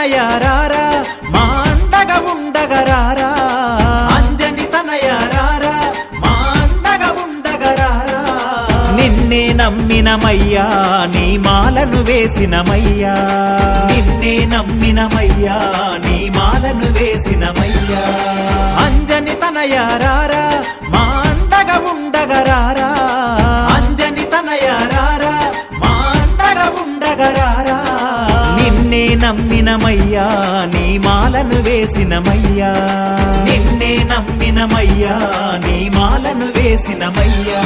తనయారారా మా అండగా ఉండగరారా అంజని తనయారారా మా అండగా ఉండగరారా నిన్నే నమ్మినమయ్యా నీ మాలను వేసినమయ్యా నిన్నే నమ్మినమయ్యా నీ మాలను వేసినమయ్యా అంజని తనయారారా మా అండగా ఉండగరారా అంజని తనయారారా మా అండగా ఉండగరారా నిన్నే నమ్మినమయ్యా నీ మాలను వేసినమయ్యా నిన్నే నమ్మినమయ్యా నీ మాలను వేసినమయ్యా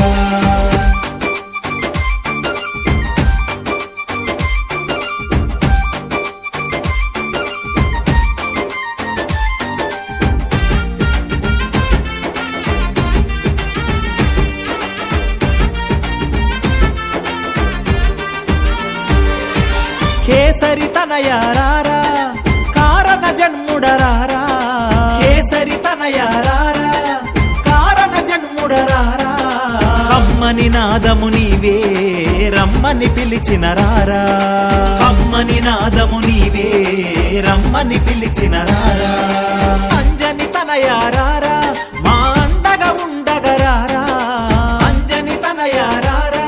కేసరి తనయారారా కారణ జన్ముడరారా కేసరి తనయారారా కారణ జన్ముడరారా కమ్మని నాదము నీవే రమ్మని పిలిచిన రారా కమ్మని నాదము నీవే రమ్మని పిలిచిన రారా అంజని తనయారారా మా అండగా ఉండగరారా అంజని తనయారారా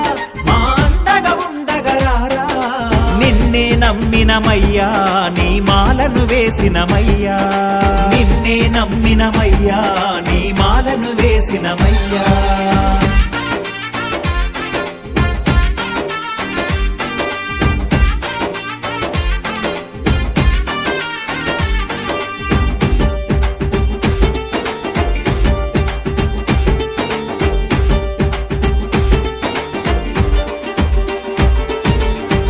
మా అండగా ఉండగరారా నిన్నే నమ్మినమయ్యా నీ మాలను వేసినమయ్యా నిన్నే నమ్మినమయ్యా నీ మాలను వేసినమయ్యా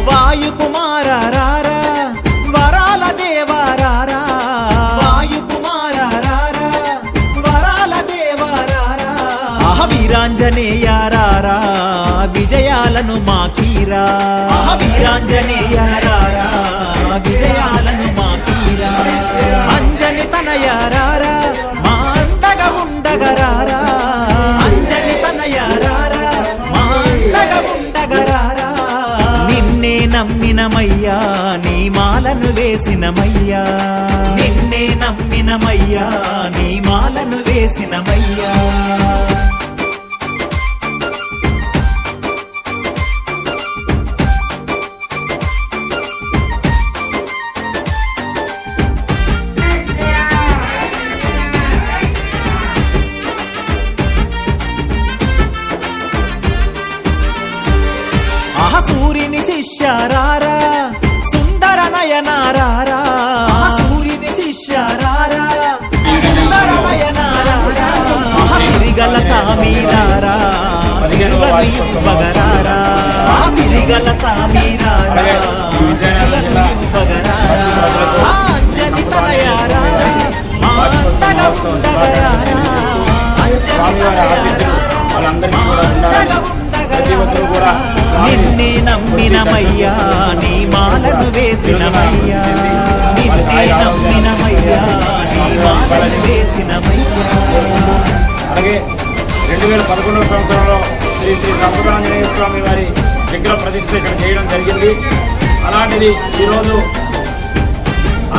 వాయుకుమారారా వరాల దేవారారా వాయుకుమారారా వరాల దేవారారా వీరాంజనేయారారా విజయాలను మాకీరా వీరాంజనేయారారా విజయాలను మాకీరా అంజని తనయారారా మా అండగా ఉండగరారా అంజని తనయారారా మా అండగా ఉండగరారా నిన్నే నమ్మినమయ్యా నీ మాలను వేసినమయ్యా నిన్నే నమ్మినమయ్యా నీ మాలను వేసినమయ్యా సూర్యుని శిష్యారారా సుందర నయనారారా సూర్యుని శిష్యారారా సుందర నయనారారా సిరిగల సామీరారా సిరులను ఇవ్వగరారా సిరిగల సామీరారా సిరులను ఇవ్వగరారా అంజని తనయారారా మా అండగా ఉండగరారా అంజని తనయారారా మా అండగా ఉండగరారా నిన్నే నమ్మినమయ్యా నీ మాలను వేసినమయ్యా నిన్నే నమ్మినమయ్యా నీ మాలను వేసినమయ్యా అలాగే 2011వ సంవత్సరంలో శ్రీ శ్రీ సంపదాంజనేయ స్వామి వారి విగ్రహ ప్రతిష్ఠ ఇక్కడ చేయడం జరిగింది. అలాంటిది ఈరోజు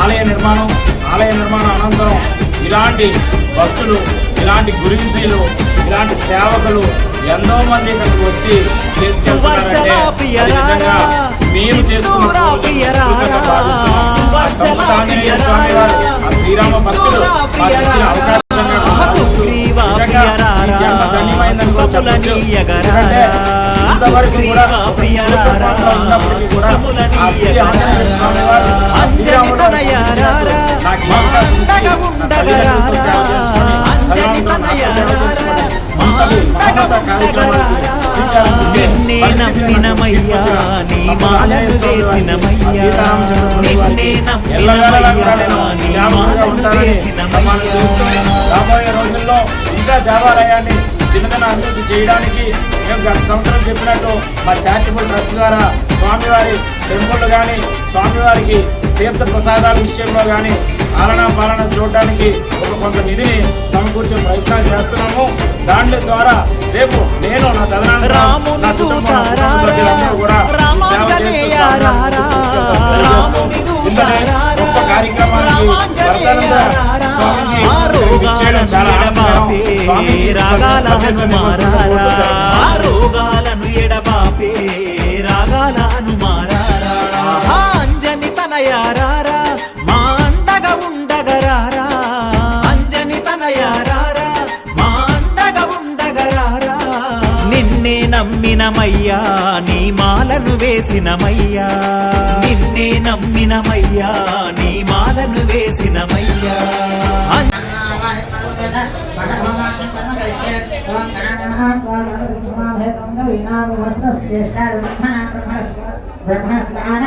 ఆలయ నిర్మాణం అనంతరం ఇలాంటి భక్తులు ఇలాంటి గురువులు ఇలాంటి సేవకులు ఎంతో మంది ఇక్కడికి వచ్చి మీరు చేసుకున్న శ్రీరామ భక్తులు నిన్నే నమ్మినమయ్యా నీ మాలను వేసినమయ్యా నిన్నే నమ్మినమయ్యా నీ మాలను వేసినమయ్యా రాబోయే రోజుల్లో ఇంకా దేవాలయాన్ని దినదిన అభివృద్ధి చేయడానికి మేము గత సంవత్సరం చెప్పినట్టు మా చారిటబుల్ ట్రస్ట్ ద్వారా స్వామివారి టెంపుల్ కానీ స్వామివారికి తీర్థ ప్రసాదాల విషయంలో కానీ ఆలనా పాలన చూడటానికి కొంత నిధిని సమకూర్చే ప్రయత్నాలు చేస్తున్నాము. దాని ద్వారా రేపు నేను నా తదనంతరం గొప్ప కార్యక్రమానికి వరదానంద స్వామిజీ విచ్చేయడం చాలా ఆనందకరం. స్వామిజీ రోగాలను ఎడబాపే రాగాలను మారారా అంజని తనయారారా మా అండగా ఉండగరారా అంజని తనయారారా మా అండగా ఉండగరారా నిన్నే నమ్మినమయ్యా నీ మాలను వేసినమయ్యా నిన్నే నమ్మినమయ్యా నీ మాలను వేసినమయ్యా బ్రహ్మస్థాన